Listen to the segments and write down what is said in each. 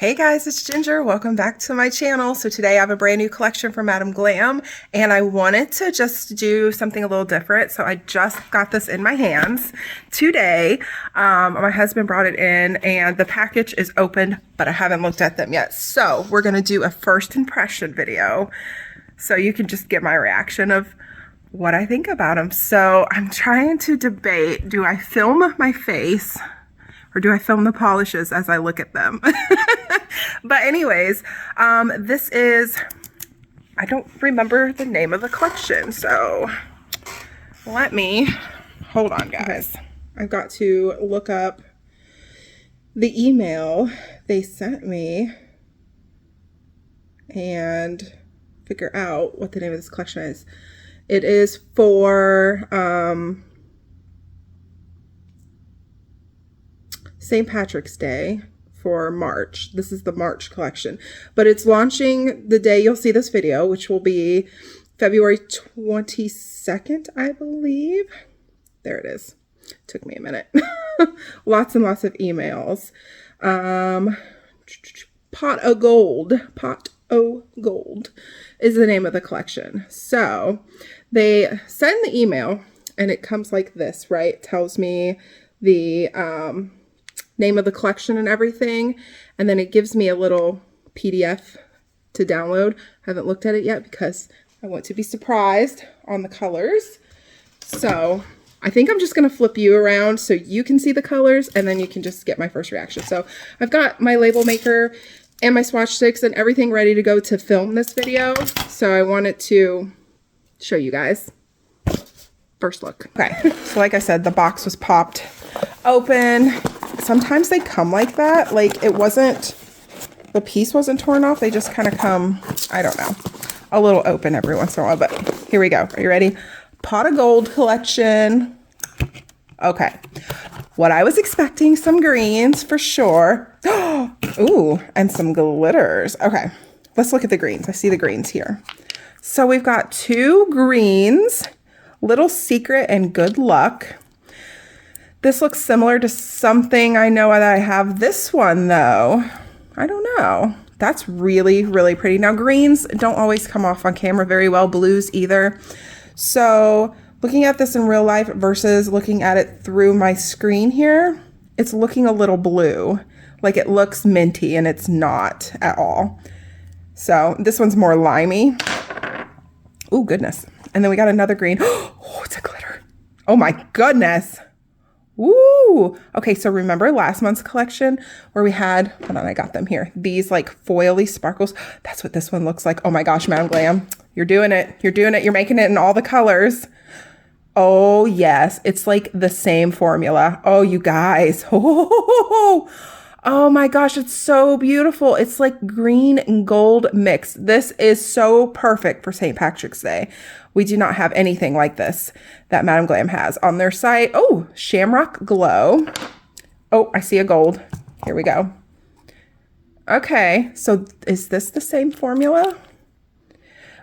Hey guys, it's Ginger. Welcome back to my channel. So today I have a brand new collection from Madam Glam and I wanted to just do something a little different. So I just got this in my hands today. My husband brought it in and the package is open, but I haven't looked at them yet. So we're going to do a first impression video so you can just get my reaction of what I think about them. So I'm trying to debate, do I film my face or do I film the polishes as I look at them? But anyways, this is, I don't remember the name of the collection, so let me, hold on guys. I've got to look up the email they sent me and figure out what the name of this collection is. It is for St. Patrick's Day for March. This is the March collection, but it's launching the day you'll see this video, which will be February 22nd, I believe. There it is. Took me a minute. Lots and lots of emails. Pot o' Gold is the name of the collection. So they send the email and it comes like this, right? It tells me the name of the collection and everything, and then it gives me a little PDF to download. I haven't looked at it yet because I want to be surprised on the colors. So I think I'm just going to flip you around so you can see the colors and then you can just get my first reaction. So I've got my label maker and my swatch sticks and everything ready to go to film this video. So I wanted to show you guys. First look. Okay, so like I said, the box was popped open. Sometimes they come like that. Like it wasn't, the piece wasn't torn off. They just kind of come, I don't know, a little open every once in a while, but here we go. Are you ready? Pot of Gold collection. Okay. What I was expecting, some greens for sure. Ooh, and some glitters. Okay, let's look at the greens. I see the greens here. So we've got two greens, Little Secret and Good Luck. This looks similar to something I know that I have. This one though, I don't know. That's really, really pretty. Now greens don't always come off on camera very well, blues either. So looking at this in real life versus looking at it through my screen here, it's looking a little blue. Like it looks minty and it's not at all. So this one's more limey. Oh goodness. And then we got another green. Oh, it's a glitter. Oh my goodness. Ooh. Okay, so remember last month's collection where we had, hold on, I got them here. These like foily sparkles. That's what this one looks like. Oh my gosh, Madam Glam. You're doing it. You're doing it. You're making it in all the colors. Oh yes, it's like the same formula. Oh, you guys. Oh my gosh, it's so beautiful. It's like green and gold mix. This is so perfect for St. Patrick's Day. We do not have anything like this that Madam Glam has on their site. Oh, Shamrock Glow. Oh, I see a gold. Here we go. Okay, so is this the same formula?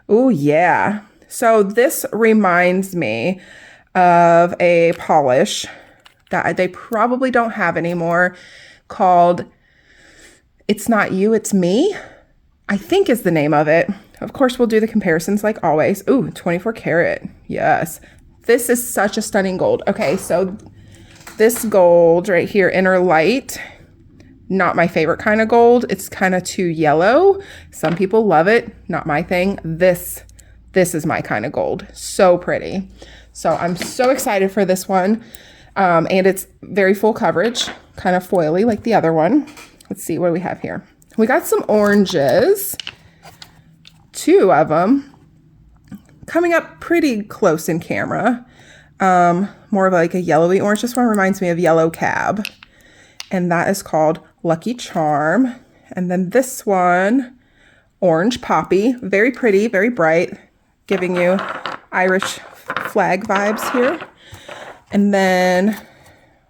Oh yeah. So this reminds me of a polish that they probably don't have anymore called It's Not You, It's Me, I think is the name of it. Of course, we'll do the comparisons like always. Ooh, 24 karat. Yes. This is such a stunning gold. Okay, so this gold right here, Inner Light, not my favorite kind of gold. It's kind of too yellow. Some people love it. Not my thing. This is my kind of gold. So pretty. So I'm so excited for this one. And it's very full coverage, kind of foily like the other one. Let's see, what do we have here? We got some oranges, two of them, coming up pretty close in camera. More of like a yellowy orange. This one reminds me of Yellow Cab, and that is called Lucky Charm. And then this one, Orange Poppy, very pretty, very bright, giving you Irish flag vibes here. And then,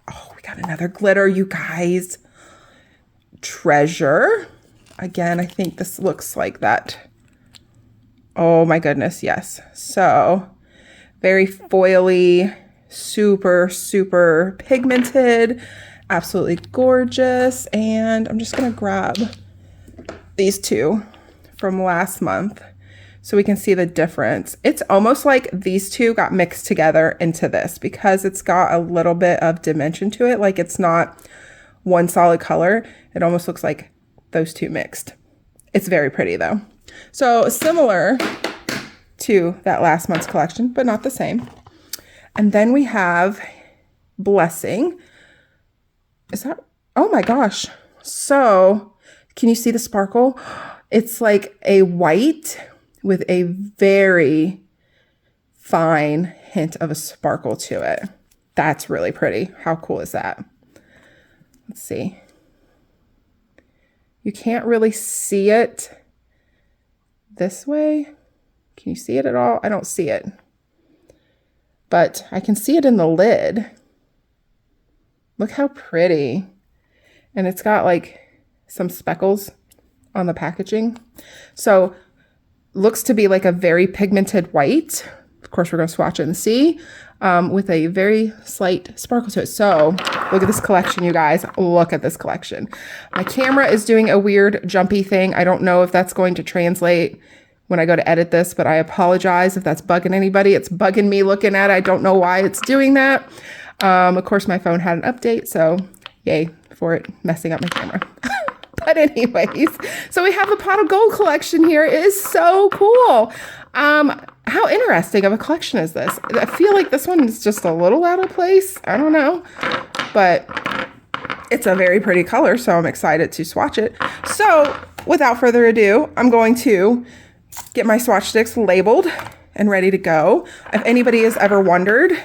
oh, we got another glitter, you guys. Treasure. Again, I think this looks like that. Oh my goodness, yes. So, very foily, super, super pigmented, absolutely gorgeous. And I'm just gonna grab these two from last month so we can see the difference. It's almost like these two got mixed together into this because it's got a little bit of dimension to it. Like it's not one solid color. It almost looks like those two mixed. It's very pretty though. So similar to that last month's collection, but not the same. And then we have Blessing. Is that, oh my gosh. So can you see the sparkle? It's like a white with a very fine hint of a sparkle to it. That's really pretty. How cool is that? Let's see. You can't really see it this way. Can you see it at all? I don't see it. But I can see it in the lid. Look how pretty. And it's got like some speckles on the packaging. So looks to be like a very pigmented white. Of course, we're going to swatch it and see, with a very slight sparkle to it. So look at this collection, you guys. Look at this collection. My camera is doing a weird jumpy thing. I don't know if that's going to translate when I go to edit this, but I apologize if that's bugging anybody. It's bugging me looking at it. I don't know why it's doing that. Of course, my phone had an update, so yay for it messing up my camera. But anyways, so we have the Pot of Gold collection here. It is so cool. How interesting of a collection is this? I feel like this one is just a little out of place. I don't know, but it's a very pretty color, so I'm excited to swatch it. So without further ado, I'm going to get my swatch sticks labeled and ready to go. If anybody has ever wondered,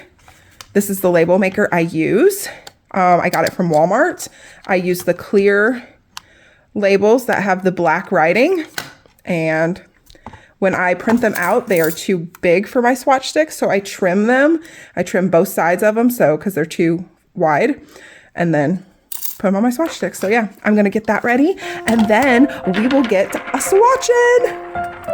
this is the label maker I use. I got it from Walmart. I use the clear labels that have the black writing, and when I print them out, they are too big for my swatch sticks, so I trim them. I trim both sides of them, so because they're too wide, and then put them on my swatch sticks. So yeah, I'm gonna get that ready, and then we will get a swatching.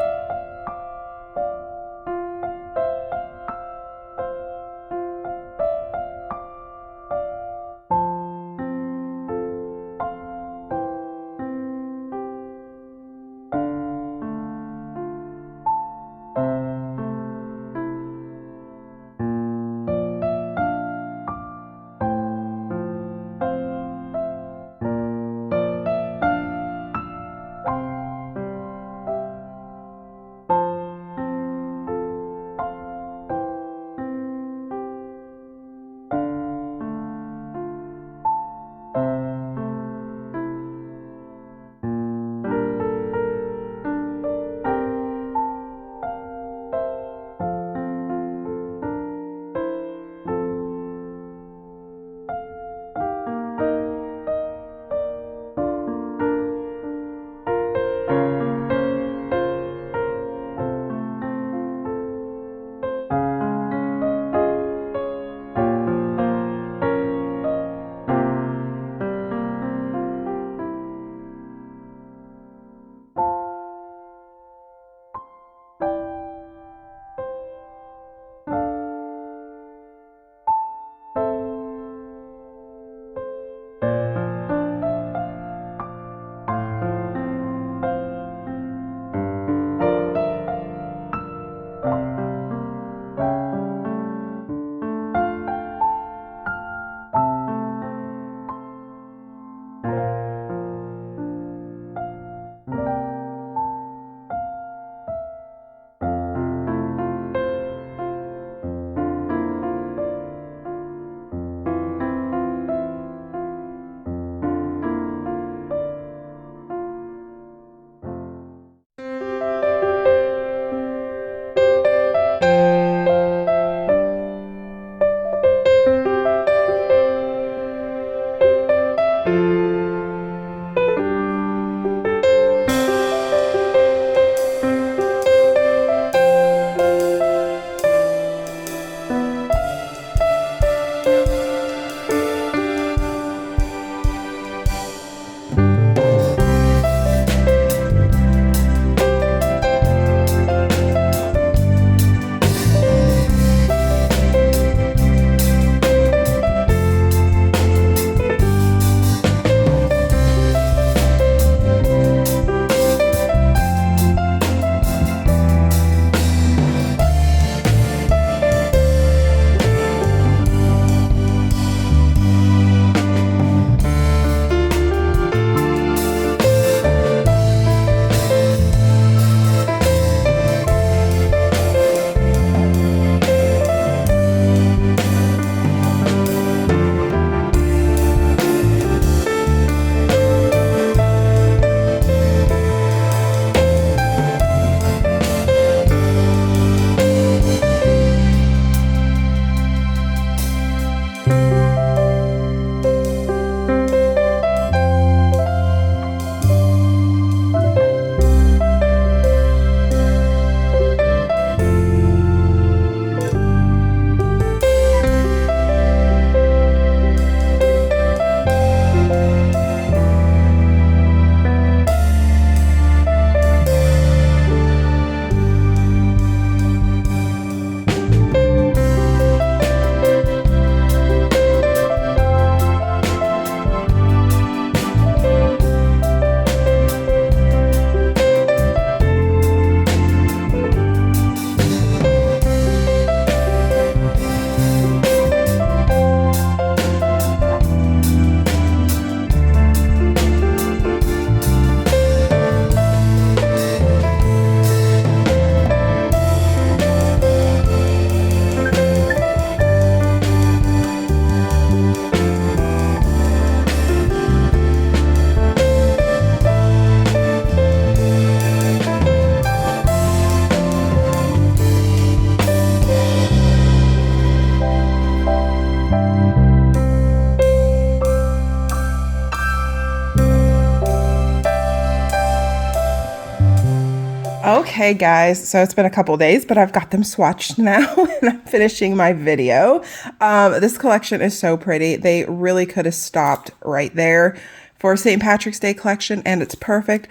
Hey guys, so it's been a couple days, but I've got them swatched now and I'm finishing my video. This collection is so pretty. They really could have stopped right there for St. Patrick's Day collection and it's perfect.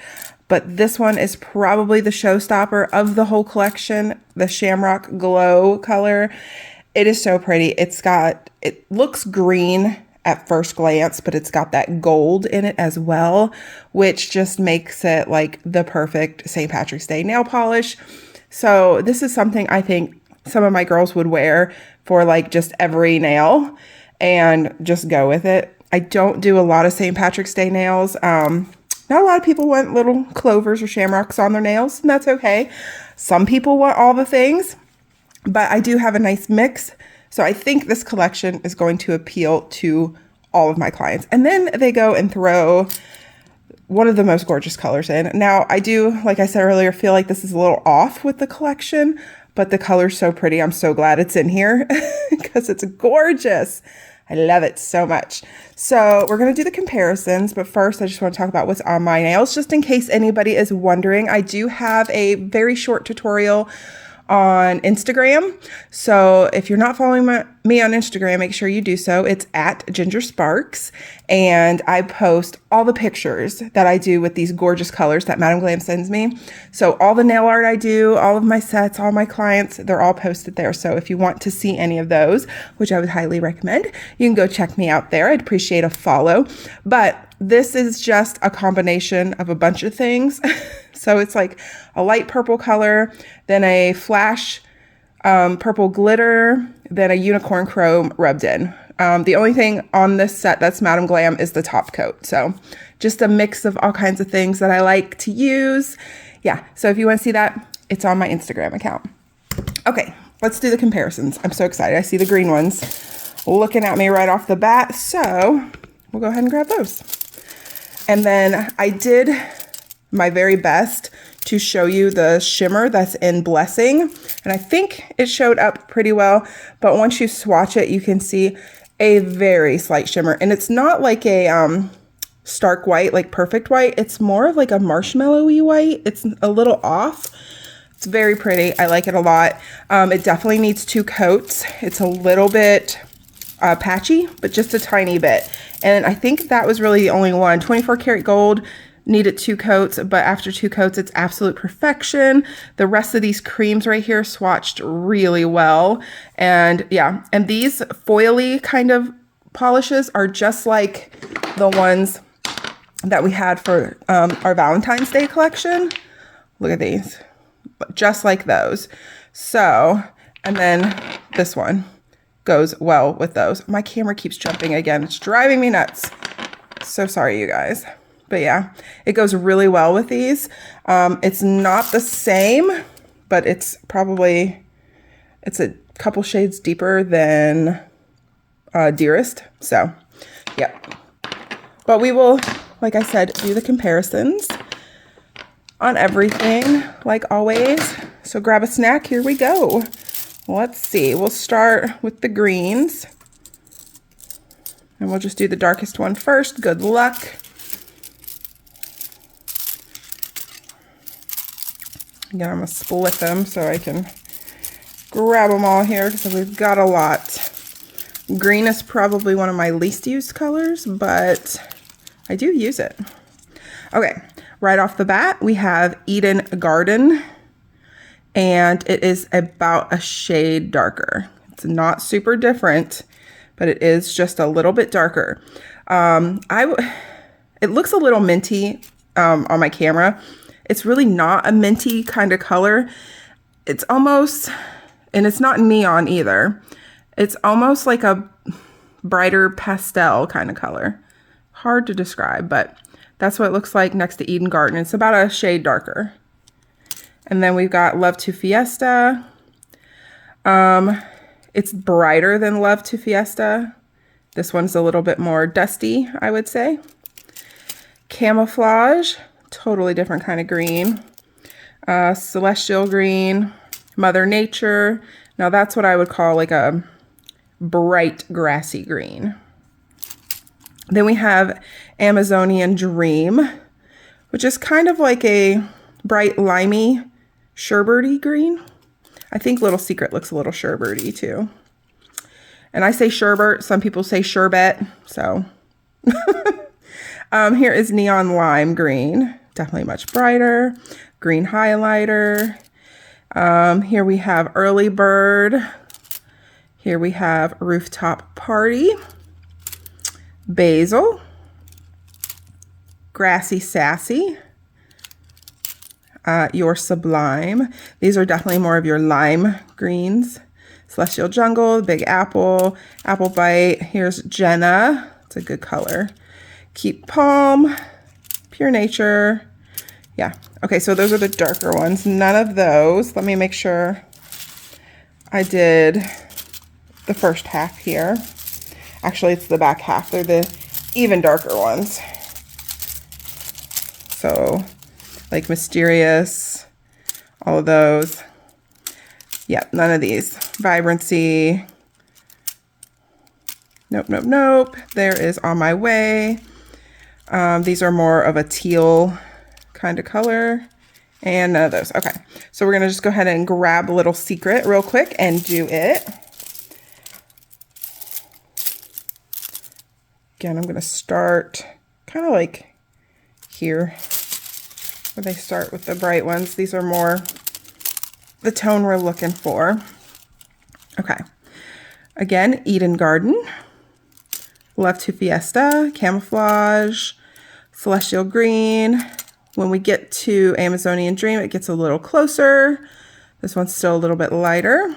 But this one is probably the showstopper of the whole collection, the Shamrock Glow color. It is so pretty. It looks green at first glance, but it's got that gold in it as well, which just makes it like the perfect St. Patrick's Day nail polish. So this is something I think some of my girls would wear for like just every nail and just go with it. I don't do a lot of St. Patrick's Day nails. Not a lot of people want little clovers or shamrocks on their nails, and that's okay. Some people want all the things, but I do have a nice mix. So I think this collection is going to appeal to all of my clients. And then they go and throw one of the most gorgeous colors in. Now I do, like I said earlier, feel like this is a little off with the collection, but the color's so pretty. I'm so glad it's in here because it's gorgeous. I love it so much. So we're going to do the comparisons, but first I just want to talk about what's on my nails, just in case anybody is wondering. I do have a very short tutorial on Instagram. So if you're not following me on Instagram, make sure you do so. It's at Ginger Sparks. And I post all the pictures that I do with these gorgeous colors that Madam Glam sends me. So all the nail art I do, all of my sets, all my clients, they're all posted there. So if you want to see any of those, which I would highly recommend, you can go check me out there. I'd appreciate a follow. But this is just a combination of a bunch of things. So it's like a light purple color, then a flash purple glitter, then a unicorn chrome rubbed in. The only thing on this set that's Madam Glam is the top coat. So just a mix of all kinds of things that I like to use. Yeah, so if you want to see that, it's on my Instagram account. Okay, let's do the comparisons. I'm so excited. I see the green ones looking at me right off the bat. So we'll go ahead and grab those. And then I did my very best to show you the shimmer that's in Blessing. And I think it showed up pretty well, but once you swatch it, you can see a very slight shimmer. And it's not like a stark white, like perfect white. It's more of like a marshmallowy white. It's a little off. It's very pretty. I like it a lot. It definitely needs 2 coats. It's a little bit patchy, but just a tiny bit. And I think that was really the only one. 24 karat gold needed 2 coats, but after 2 coats, it's absolute perfection. The rest of these creams right here swatched really well. And yeah, and these foily kind of polishes are just like the ones that we had for our Valentine's Day collection. Look at these, just like those. So, and then this one goes well with those. My camera keeps jumping again. It's driving me nuts. So sorry, you guys. But yeah, it goes really well with these. It's not the same, but it's a couple shades deeper than Dearest. So, yep. But we will, like I said, do the comparisons on everything, like always. So grab a snack. Here we go. Let's see. We'll start with the greens. And we'll just do the darkest one first. Good luck. Again, I'm going to split them so I can grab them all here because we've got a lot. Green is probably one of my least used colors, but I do use it. Okay, right off the bat, we have Eden Garden, and it is about a shade darker. It's not super different, but it is just a little bit darker. It looks a little minty on my camera. It's really not a minty kind of color. It's almost, and it's not neon either. It's almost like a brighter pastel kind of color. Hard to describe, but that's what it looks like next to Eden Garden. It's about a shade darker. And then we've got Love to Fiesta. It's brighter than Love to Fiesta. This one's a little bit more dusty, I would say. Camouflage. Totally different kind of green. Celestial green, Mother Nature. Now that's what I would call like a bright grassy green. Then we have Amazonian Dream, which is kind of like a bright limey sherbety green. I think Little Secret looks a little sherbety too. And I say sherbet, some people say sherbet, so. Here is Neon Lime Green, definitely much brighter. Green highlighter. Here we have Early Bird. Here we have Rooftop Party. Basil. Grassy Sassy. Your Sublime. These are definitely more of your lime greens. Celestial Jungle, Big Apple, Apple Bite. Here's Jenna. It's a good color. Keep Palm, Pure Nature. Yeah. Okay, so those are the darker ones. None of those. Let me make sure I did the first half here. Actually, it's the back half. They're the even darker ones. So, like Mysterious, all of those. Yeah, none of these. Vibrancy. Nope, nope, nope. There is On My Way. These are more of a teal kind of color. And none of those. Okay, so we're going to just go ahead and grab Little Secret real quick and do it. Again, I'm going to start kind of like here, where they start with the bright ones. These are more the tone we're looking for. Okay. Again, Eden Garden, Love to Fiesta, Camouflage, Celestial Green. When we get to Amazonian Dream, it gets a little closer. This one's still a little bit lighter.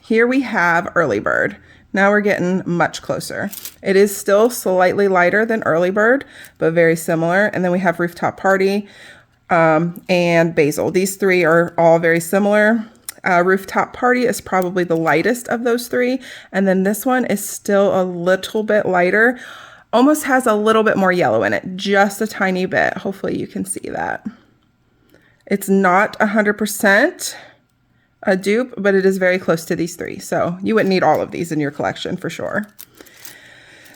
Here we have Early Bird. Now we're getting much closer. It is still slightly lighter than Early Bird, but very similar. And then we have Rooftop Party and Basil. These three are all very similar. Rooftop Party is probably the lightest of those three. And then this one is still a little bit lighter. Almost has a little bit more yellow in it, just a tiny bit. Hopefully you can see that. It's not 100% a dupe, but it is very close to these three. So you wouldn't need all of these in your collection for sure.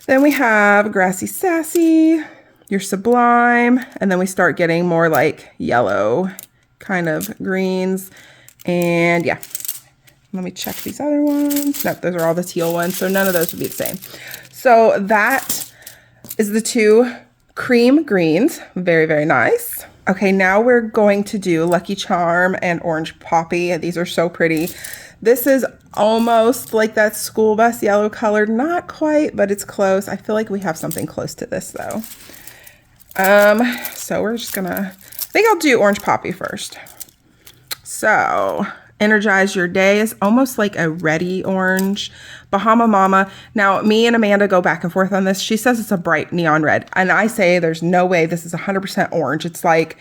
Then we have Grassy Sassy, Your Sublime, and then we start getting more like yellow kind of greens. And yeah, let me check these other ones. Nope, those are all the teal ones, so none of those would be the same. So that is the two cream greens. Very, very nice. Okay, now we're going to do Lucky Charm and Orange Poppy. These are so pretty. This is almost like that school bus yellow color. Not quite, but it's close. I feel like we have something close to this though. So we're just gonna, I think I'll do Orange Poppy first. So Energize Your Day is almost like a reddy orange. Bahama Mama. Now, me and Amanda go back and forth on this. She says it's a bright neon red. And I say there's no way this is 100% orange. It's like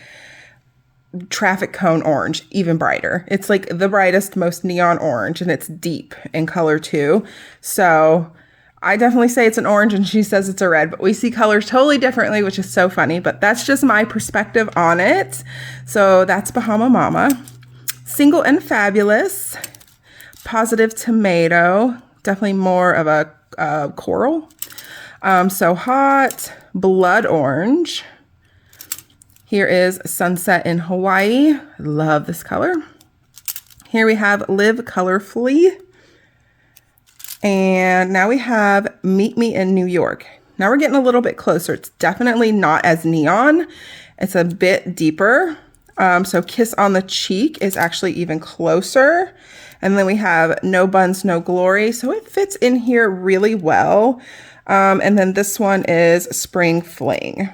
traffic cone orange, even brighter. It's like the brightest, most neon orange. And it's deep in color too. So I definitely say it's an orange and she says it's a red. But we see colors totally differently, which is so funny. But that's just my perspective on it. So that's Bahama Mama. Single and Fabulous, Positive Tomato, definitely more of a coral. So Hot, Blood Orange. Here is Sunset in Hawaii. Love this color. Here we have Live Colorfully. And now we have Meet Me in New York. Now we're getting a little bit closer. It's definitely not as neon. It's a bit deeper. So Kiss on the Cheek is actually even closer. And then we have No Buns, No Glory. So it fits in here really well. And then this one is Spring Fling.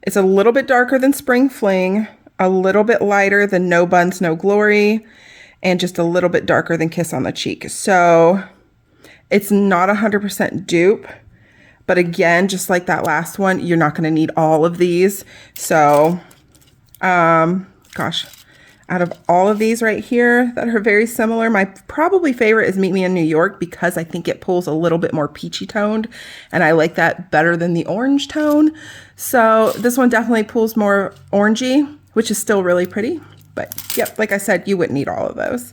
It's a little bit darker than Spring Fling, a little bit lighter than No Buns, No Glory, and just a little bit darker than Kiss on the Cheek. So it's not 100% dupe. But again, just like that last one, you're not going to need all of these. So gosh, out of all of these right here that are very similar, my probably favorite is Meet Me in New York because I think it pulls a little bit more peachy toned and I like that better than the orange tone. So this one definitely pulls more orangey, which is still really pretty. But yep, like I said, you wouldn't need all of those.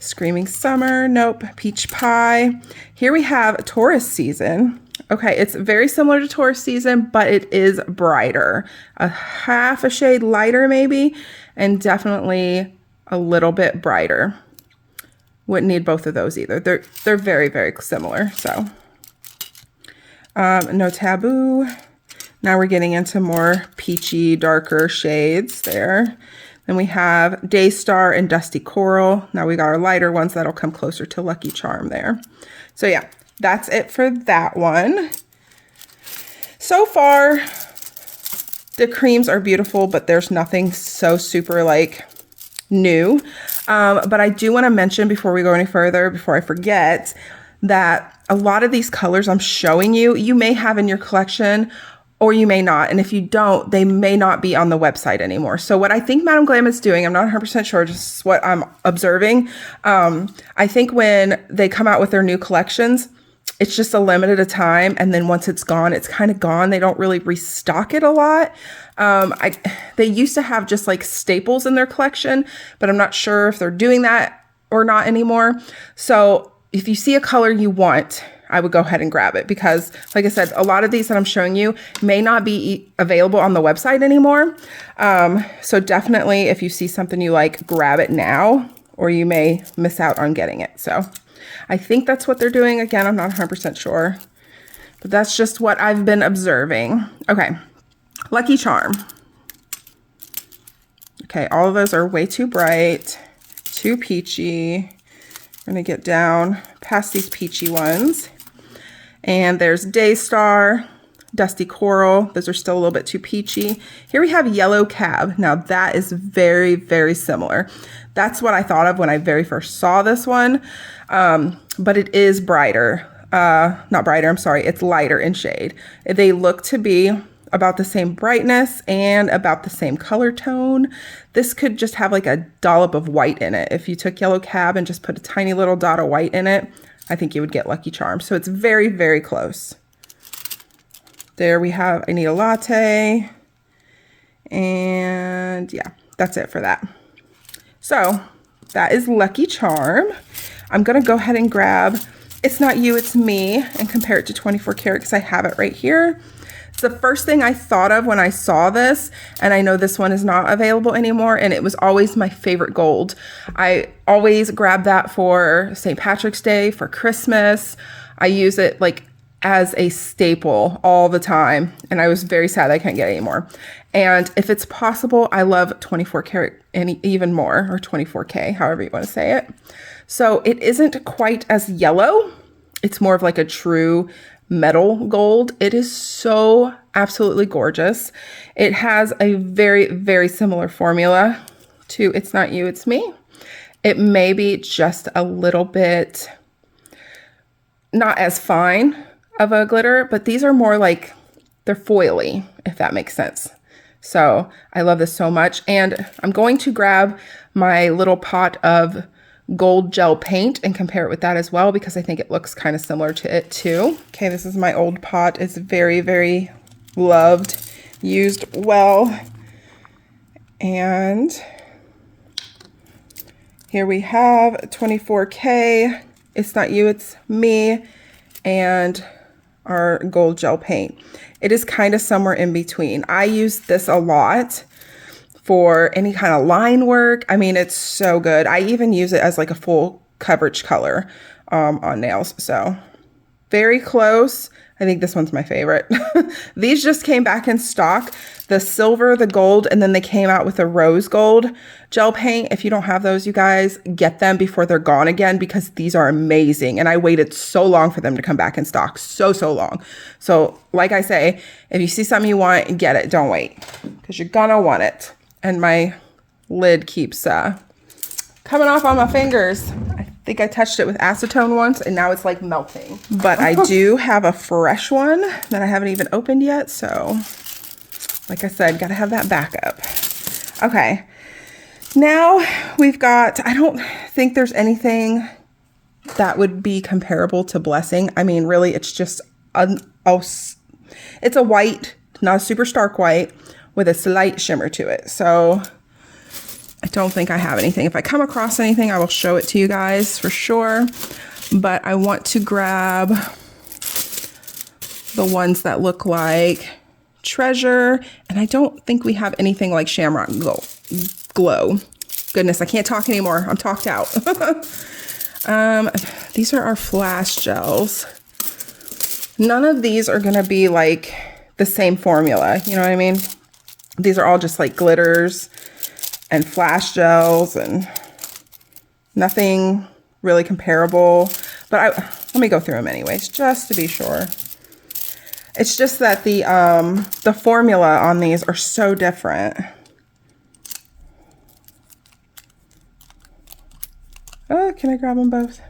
Screaming Summer, nope. Peach Pie. Here we have Taurus Season. Okay, it's very similar to Taurus season, but it is brighter. A half a shade lighter maybe, and definitely a little bit brighter. Wouldn't need both of those either. They're very, very similar. So No Taboo. Now we're getting into more peachy, darker shades there. Then we have Daystar and Dusty Coral. Now we got our lighter ones that'll come closer to Lucky Charm there. So yeah, that's it for that one. So far, the creams are beautiful, but there's nothing so super like new. But I do want to mention before we go any further, before I forget, that a lot of these colors I'm showing you, you may have in your collection or you may not. And if you don't, they may not be on the website anymore. So what I think Madam Glam is doing, I'm not 100% sure, just what I'm observing. I think when they come out with their new collections, it's just a limited of time. And then once it's gone, it's kind of gone. They don't really restock it a lot. They used to have just like staples in their collection, but I'm not sure if they're doing that or not anymore. So if you see a color you want, I would go ahead and grab it because, like I said, a lot of these that I'm showing you may not be available on the website anymore. So definitely if you see something you like, grab it now or you may miss out on getting it. So I think that's what they're doing. Again, I'm not 100% sure, but that's just what I've been observing. Okay, Lucky Charm. Okay, all of those are way too bright, too peachy. We're gonna get down past these peachy ones. And there's Daystar, Dusty Coral. Those are still a little bit too peachy. Here we have Yellow Cab. Now that is very, very similar. That's what I thought of when I very first saw this one. But it is brighter. Not brighter, I'm sorry. It's lighter in shade. They look to be about the same brightness and about the same color tone. This could just have like a dollop of white in it. If you took Yellow Cab and just put a tiny little dot of white in it, I think you would get Lucky Charm. So it's very, very close. There we have I Need a Latte. And yeah, that's it for that. So that is Lucky Charm. I'm gonna go ahead and grab It's Not You, It's Me and compare it to 24 karat because I have it right here. It's the first thing I thought of when I saw this, and I know this one is not available anymore, and it was always my favorite gold. I always grab that for St. Patrick's Day, for Christmas. I use it like as a staple all the time, and I was very sad I can't get it anymore. And if it's possible, I love 24 karat and even more, or 24K, however you want to say it. So it isn't quite as yellow. It's more of like a true metal gold. It is so absolutely gorgeous. It has a very, very similar formula to It's Not You, It's Me. It may be just a little bit not as fine of a glitter, but these are more like they're foily, if that makes sense. So I love this so much. And I'm going to grab my little pot of gold gel paint and compare it with that as well, because I think it looks kind of similar to it too. Okay, this is my old pot. It's very, very loved, used well. And here we have 24K, It's Not You, It's Me, and our gold gel paint. It is kind of somewhere in between. I use this a lot for any kind of line work. I mean, it's so good. I even use it as like a full coverage color on nails. So very close. I think this one's my favorite. These just came back in stock, the silver, the gold, and then they came out with a rose gold gel paint. If you don't have those, you guys, get them before they're gone again, because these are amazing. And I waited so long for them to come back in stock. So long. So like I say, if you see something you want, get it. Don't wait, because you're gonna want it. And my lid keeps coming off on my fingers. I think I touched it with acetone once and now it's like melting. But I do have a fresh one that I haven't even opened yet. So like I said, gotta have that backup. Okay, now we've got, I don't think there's anything that would be comparable to Blessing. I mean, really, it's just it's a white, not a super stark white, with a slight shimmer to it. So I don't think I have anything. If I come across anything, I will show it to you guys for sure. But I want to grab the ones that look like Treasure, and I don't think we have anything like Shamrock Glow. Goodness, I can't talk anymore. I'm talked out. These are our flash gels. None of these are gonna be like the same formula, you know what I mean? These are all just like glitters and flash gels and nothing really comparable. But let me go through them anyways, just to be sure. It's just that the formula on these are so different. Oh, can I grab them both?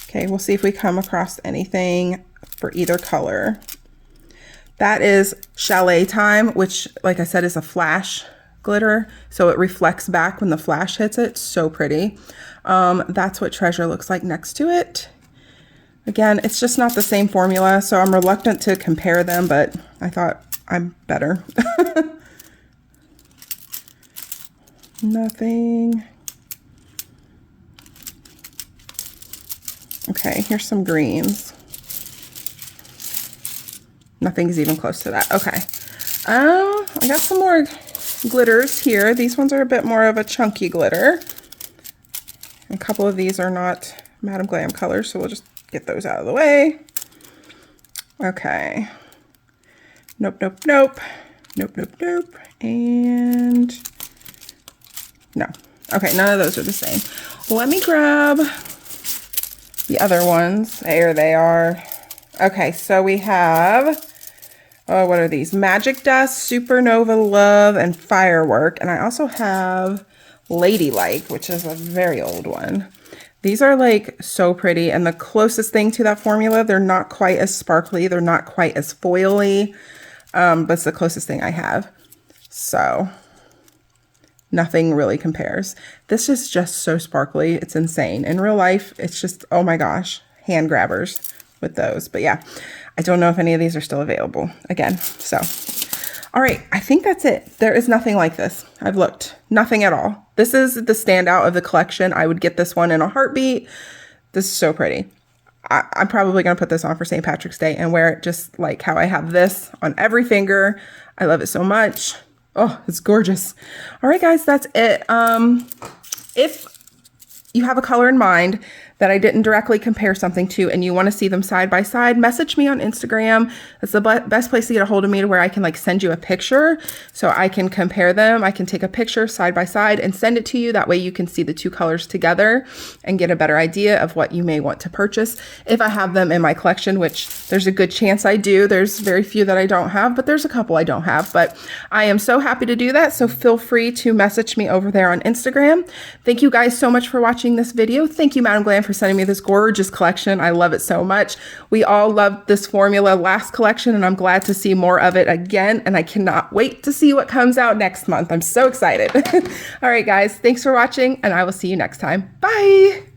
Okay, we'll see if we come across anything for either color. That is Chalet Time, which, like I said, is a flash glitter. So it reflects back when the flash hits it. So pretty. That's what Treasure looks like next to it. Again, it's just not the same formula, so I'm reluctant to compare them, but I thought I'm better. Nothing. Okay, here's some greens. Nothing's even close to that. Okay. I got some more glitters here. These ones are a bit more of a chunky glitter. A couple of these are not Madam Glam colors, so we'll just get those out of the way. Okay. Nope, nope, nope. Nope, nope, nope. And no. Okay, none of those are the same. Let me grab the other ones. There they are. Okay, so we have, oh, what are these? Magic Dust, Supernova Love, and Firework. And I also have Ladylike, which is a very old one. These are like so pretty, and the closest thing to that formula, they're not quite as sparkly, they're not quite as foily, but it's the closest thing I have. So nothing really compares. This is just so sparkly, it's insane. In real life, it's just, oh my gosh, hand grabbers with those. But yeah, I don't know if any of these are still available again. So, all right, I think that's it. There is nothing like this. I've looked, nothing at all. This is the standout of the collection. I would get this one in a heartbeat. This is so pretty. I'm probably gonna put this on for St. Patrick's Day and wear it just like how I have this on every finger. I love it so much. Oh, it's gorgeous. All right, guys, that's it. If you have a color in mind that I didn't directly compare something to and you want to see them side by side, message me on Instagram. That's the best place to get a hold of me, to where I can like send you a picture so I can compare them. I can take a picture side by side and send it to you. That way you can see the two colors together and get a better idea of what you may want to purchase. If I have them in my collection, which there's a good chance I do. There's very few that I don't have, but there's a couple I don't have. But I am so happy to do that. So feel free to message me over there on Instagram. Thank you guys so much for watching this video. Thank you, Madam Glam, for sending me this gorgeous collection. I love it so much. We all loved this formula last collection, and I'm glad to see more of it again, and I cannot wait to see what comes out next month. I'm so excited. All right, guys, thanks for watching, and I will see you next time. Bye.